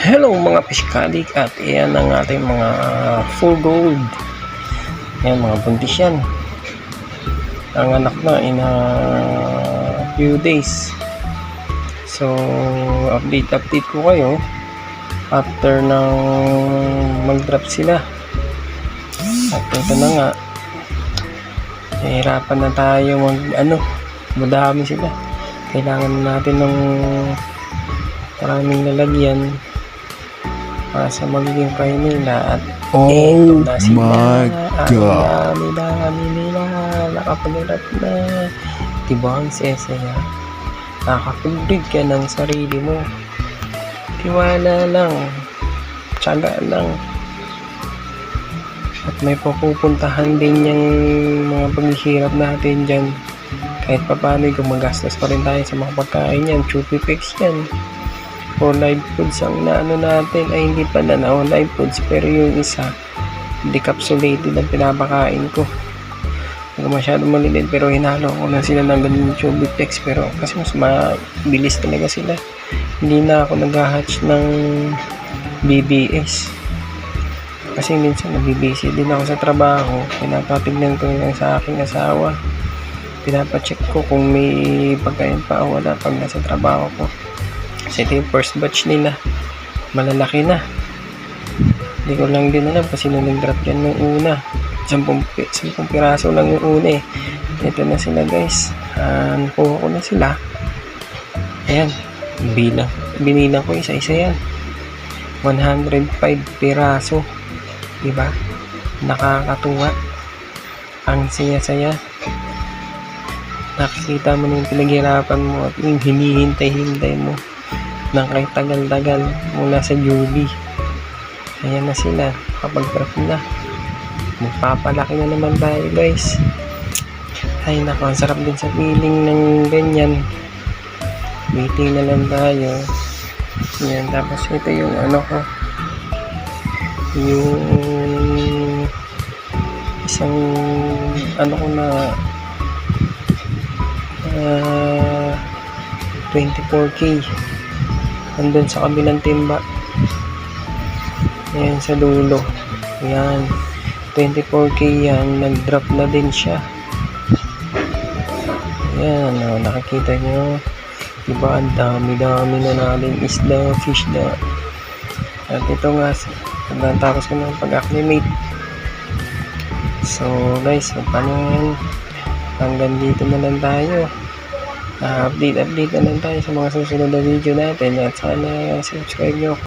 Hello mga piskalik, at iyan ang ating mga full gold. Ayan, mga buntis yan. Ang anak na in a few days. So update ko kayo after ng mag drop sila. At ito na nga, nahihirapan na tayo madami sila. Kailangan natin ng maraming lalagyan para sa magiging fry nila. At Oh na sila. my God! Dami nila, nakapag-irap na. Diba ang sesaya? Nakakapag-breed ka ng sarili mo. Tiwala lang, tiyaga lang. At may pupuntahan din yung mga paghihirap natin dyan. Kahit pa paano, gumagastos pa rin tayo sa mga pagkain yan. Chupipix yan. For live foods ang naano natin ay hindi pala na live foods, pero yung isa decapsulated ang pinapakain ko. Hindi masyadong malilid, pero hinalo ko na sila ng ganun Chubitex, pero kasi mas mabilis talaga sila. Hindi na ako nag-hatch ng BBS kasi minsan nabibisi din ako sa trabaho. Pinapatignan ko lang sa aking asawa, pinapacheck ko kung may pagkain pa o wala pag nasa trabaho ko. Kasi ito yung first batch nila, malalaki na. Hindi ko lang din alam kasi nung nag-drop yan nung una, 10 piraso lang yung una eh. Ito na sila guys, nakuha ko na sila. Ayan, binilang ko isa-isa yan, 105 piraso. Diba? Nakakatuwa, ang saya-saya. Nakikita mo yung pinaghirapan mo at yung hinihintay-hintay mo ng kahit tagal-tagal mula sa Julie. Ayan na sila, kapag drop na, magpapalaki na naman tayo guys. Ay nako, ang sarap din sa feeling ng ganyan. Waiting na lang tayo. Yan, tapos ito yung yung isang ko na 24K andun sa kabilang timba. Ayan sa dulo. Ayan, 24K yan, nag-drop na din siya. Ayan, nakikita nyo, diba ang dami-dami na natin isda, fish na. At ito nga, tapos ko na pag-acclimate. So guys, paano, hanggang dito na lang tayo. Update na lang tayo sa mga susunod na video natin, at sana subscribe nyo.